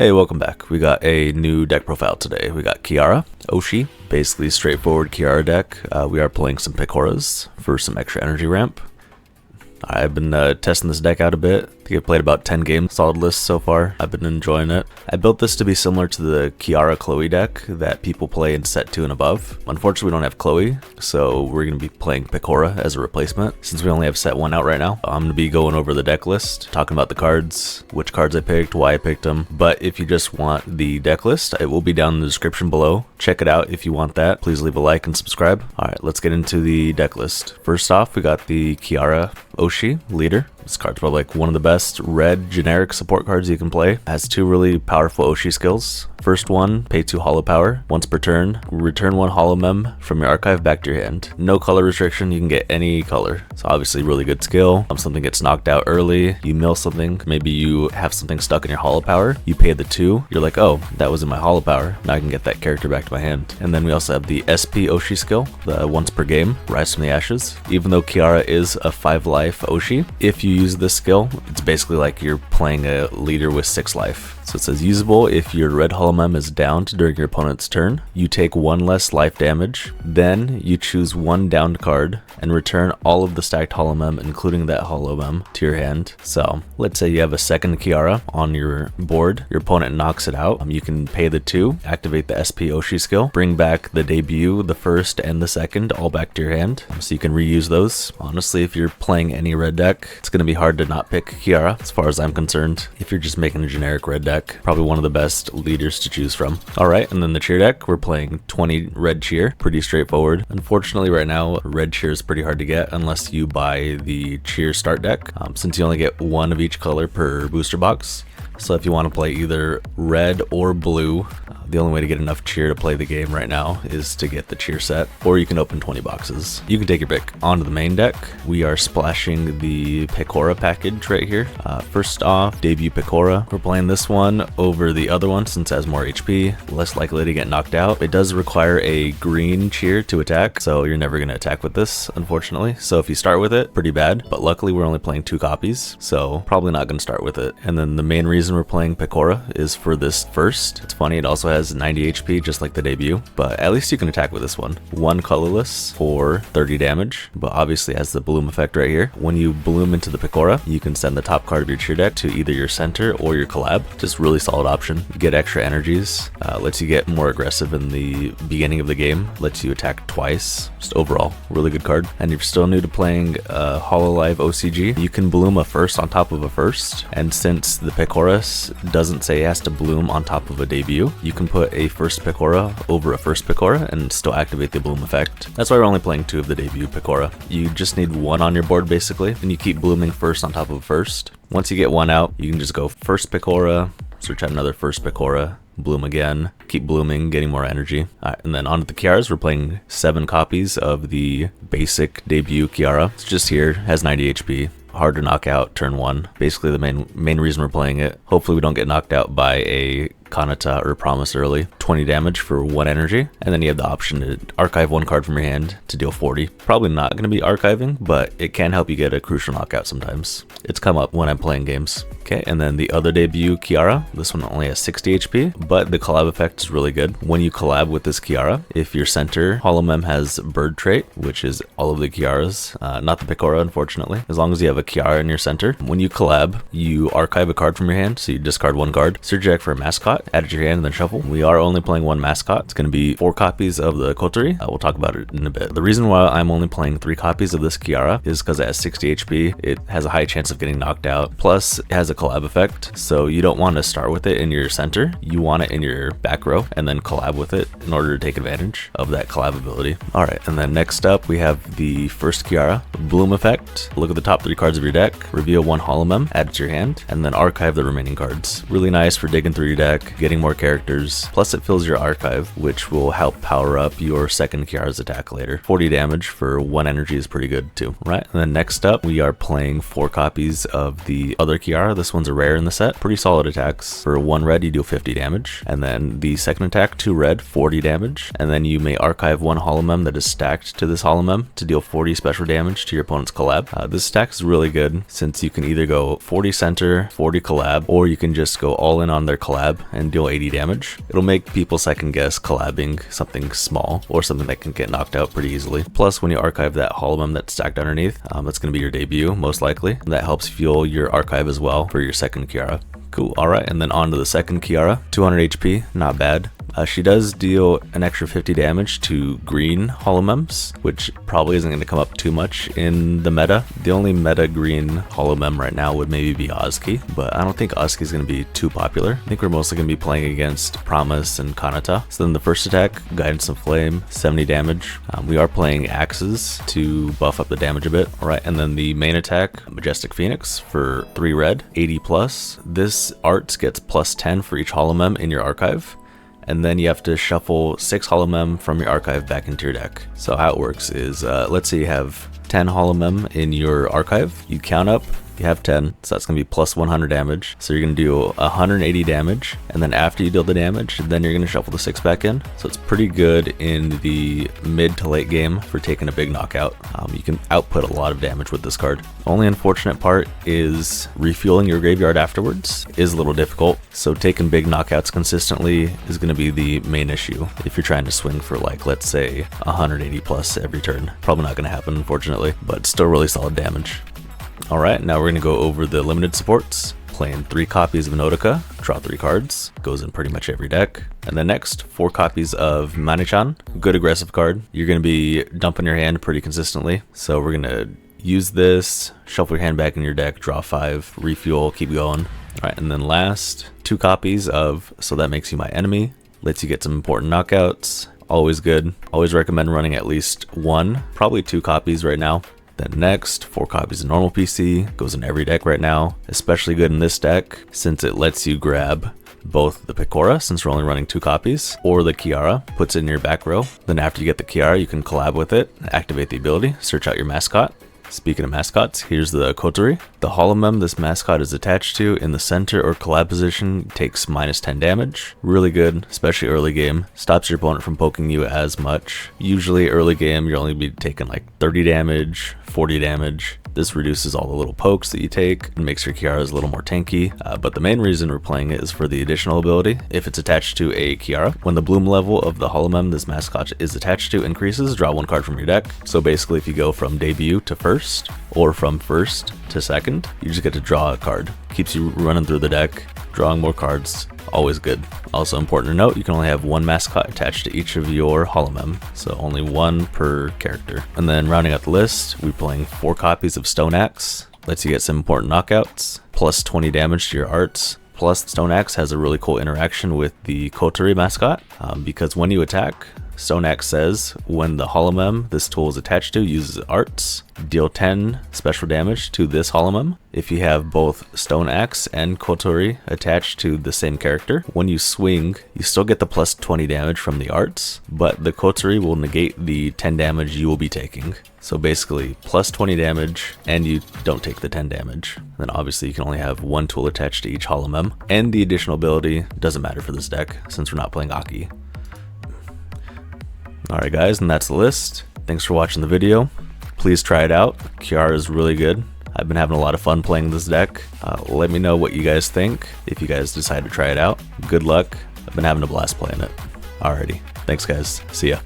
Hey, welcome back. We got a new deck profile today. We got Kiara, Oshi, basically straightforward Kiara deck. We are playing some Pekoras for some extra energy ramp. I've been testing this deck out a bit. I think I've played about 10 games, solid list so far. I've been enjoying it. I built this to be similar to the Kiara Chloe deck that people play in set 2 and above. Unfortunately, we don't have Chloe, so we're going to be playing Pekora as a replacement. Since we only have set 1 out right now, I'm going to be going over the deck list, talking about the cards, which cards I picked, why I picked them. But if you just want the deck list, it will be down in the description below. Check it out if you want that. Please leave a like and subscribe. Alright, let's get into the deck list. First off, we got the Kiara Oshi leader. This card's probably like one of the best red generic support cards you can play. It has 2 really powerful Oshi skills. First one, pay 2 holo power. Once per turn, return 1 holomem from your archive back to your hand. No color restriction, you can get any color. So obviously really good skill. If something gets knocked out early, you mill something, maybe you have something stuck in your holo power, you pay the 2, you're like, oh, that was in my holo power. Now I can get that character back to my hand. And then we also have the SP Oshi skill, the once per game, rise from the ashes. Even though Kiara is a 5 life Oshi, if you use this skill, it's basically like you're playing a leader with 6 life. So it says usable if your red holomem is downed during your opponent's turn, you take 1 less life damage, then you choose 1 downed card and return all of the stacked holomem, including that holomem, to your hand. So let's say you have a second Kiara on your board, your opponent knocks it out, you can pay the 2, activate the SP Oshi skill, bring back the debut, the first and the second, all back to your hand, so you can reuse those. Honestly, if you're playing any red deck, it's going to be hard to not pick Kiara, as far as I'm concerned. If you're just making a generic red deck, probably one of the best leaders to choose from. Alright, and then the cheer deck, we're playing 20 red cheer, pretty straightforward. Unfortunately right now, red cheer is pretty hard to get unless you buy the cheer start deck, since you only get 1 of each color per booster box. So if you want to play either red or blue, the only way to get enough cheer to play the game right now is to get the cheer set, or you can open 20 boxes. You can take your pick. Onto the main deck, we are splashing the Pekora package right here. First off, debut Pekora. We're playing this one over the other one since it has more HP, less likely to get knocked out. It does require a green cheer to attack, so you're never going to attack with this, unfortunately. So if you start with it, pretty bad, but luckily we're only playing 2 copies, so probably not going to start with it. And then the main reason we're playing Pekora is for this first. It's funny, it also has 90 HP just like the debut, but at least you can attack with this one. 1 colorless for 30 damage, but obviously has the bloom effect right here. When you bloom into the Pekora, you can send the top card of your cheer deck to either your center or your collab. Just really solid option. You get extra energies, lets you get more aggressive in the beginning of the game, lets you attack twice. Just overall, really good card. And if you're still new to playing Hololive OCG, you can bloom a first on top of a first, and since the Pekora doesn't say it has to bloom on top of a debut, you can put a first Pekora over a first Pekora and still activate the bloom effect. That's why we're only playing 2 of the debut Pekora. You just need 1 on your board basically, and you keep blooming first on top of first. Once you get 1 out, you can just go first Pekora, search out another first Pekora, bloom again, keep blooming, getting more energy. And then onto the Kiaras, we're playing 7 copies of the basic debut Kiara. It's just here, has 90 HP. Hard to knock out turn 1. Basically the main reason we're playing it. Hopefully we don't get knocked out by a Kanata or Promise early. 20 damage for 1 energy, and then you have the option to archive 1 card from your hand to deal 40. Probably not going to be archiving, but it can help you get a crucial knockout sometimes. It's come up when I'm playing games. Okay, and then the other debut Kiara, this one only has 60 HP, but the collab effect is really good. When you collab with this Kiara, if your center holomem has bird trait, which is all of the Kiaras, not the Pekora unfortunately, as long as you have a Kiara in your center, when you collab, you archive a card from your hand, so you discard 1 card, search your deck for a mascot, add it to your hand, and then shuffle. We are only playing 1 mascot. It's going to be 4 copies of the Kotori. We'll talk about it in a bit. The reason why I'm only playing 3 copies of this Kiara is because it has 60 HP. It has a high chance of getting knocked out. Plus, it has a collab effect, so you don't want to start with it in your center. You want it in your back row and then collab with it in order to take advantage of that collab ability. Alright, and then next up, we have the first Kiara, bloom effect. Look at the top 3 cards of your deck, reveal 1 holomem, add it to your hand, and then archive the remaining cards. Really nice for digging through your deck, deck, getting more characters, plus it fills your archive, which will help power up your second Kiara's attack later. 40 damage for 1 energy is pretty good too, right? And then next up, we are playing 4 copies of the other Kiara. This one's a rare in the set. Pretty solid attacks. For 1 red, you deal 50 damage. And then the second attack, 2 red, 40 damage. And then you may archive 1 holomem that is stacked to this holomem to deal 40 special damage to your opponent's collab. This stack is really good since you can either go 40 center, 40 collab, or you can just go all in on their collab and deal 80 damage. It'll make people second guess collabing something small or something that can get knocked out pretty easily. Plus, when you archive that holomem that's stacked underneath, that's going to be your debut most likely. And that helps fuel your archive as well for your second Kiara. Cool. Alright, and then on to the second Kiara. 200 HP, not bad. She does deal an extra 50 damage to green holomems, which probably isn't going to come up too much in the meta. The only meta green holomem right now would maybe be Oski, but I don't think Oski is going to be too popular. I think we're mostly going to be playing against Promise and Kanata. So then the first attack, Guidance of Flame, 70 damage. We are playing axes to buff up the damage a bit. Alright, and then the main attack, Majestic Phoenix for 3 red, 80 plus. This art gets plus 10 for each holomem in your archive. And then you have to shuffle 6 holomem from your archive back into your deck. So how it works is, let's say you have 10 holomem in your archive. You count up, you have 10, so that's going to be plus 100 damage. So you're going to do 180 damage, and then after you deal the damage, then you're going to shuffle the 6 back in. So it's pretty good in the mid to late game for taking a big knockout. You can output a lot of damage with this card. The only unfortunate part is refueling your graveyard afterwards is a little difficult. So taking big knockouts consistently is going to be the main issue if you're trying to swing for, like, let's say 180 plus every turn. Probably not going to happen, unfortunately, but still really solid damage. Alright, now we're going to go over the limited supports. Playing 3 copies of Nodoka, draw 3 cards, goes in pretty much every deck. And then next, 4 copies of Manichan, good aggressive card. You're going to be dumping your hand pretty consistently, so we're going to use this, shuffle your hand back in your deck, draw 5, refuel, keep going. Alright, and then last, 2 copies of So That Makes You My Enemy, lets you get some important knockouts, always good. Always recommend running at least 1, probably 2 copies right now. Then next, 4 copies of normal PC, goes in every deck right now, especially good in this deck since it lets you grab both the Pekora, since we're only running 2 copies, or the Kiara, puts it in your back row. Then after you get the Kiara, you can collab with it, activate the ability, search out your mascot. Speaking of mascots, here's the Kotori. The holomem this mascot is attached to in the center or collab position takes minus 10 damage. Really good, especially early game. Stops your opponent from poking you as much. Usually early game, you'll only be taking like 30 damage, 40 damage. This reduces all the little pokes that you take and makes your Kiaras a little more tanky, but the main reason we're playing it is for the additional ability. If it's attached to a Kiara, when the bloom level of the holomem this mascot is attached to increases, draw 1 card from your deck. So basically if you go from debut to first, or from first to second, you just get to draw a card. Keeps you running through the deck, drawing more cards. Always good. Also important to note, you can only have 1 mascot attached to each of your holomem, so only 1 per character. And then rounding out the list, we're playing 4 copies of Stone Axe. Lets you get some important knockouts, plus 20 damage to your arts. Plus, Stone Axe has a really cool interaction with the Kotori mascot, because when you attack, Stone Axe says, when the holomem this tool is attached to uses arts, deal 10 special damage to this holomem. If you have both Stone Axe and Kotori attached to the same character, when you swing, you still get the plus 20 damage from the arts, but the Kotori will negate the 10 damage you will be taking. So basically, plus 20 damage, and you don't take the 10 damage. Then obviously you can only have 1 tool attached to each holomem, and the additional ability doesn't matter for this deck, since we're not playing Aki. Alright guys, and that's the list. Thanks for watching the video. Please try it out. Kiara is really good. I've been having a lot of fun playing this deck. Let me know what you guys think if you guys decide to try it out. Good luck. I've been having a blast playing it. Alrighty. Thanks guys. See ya.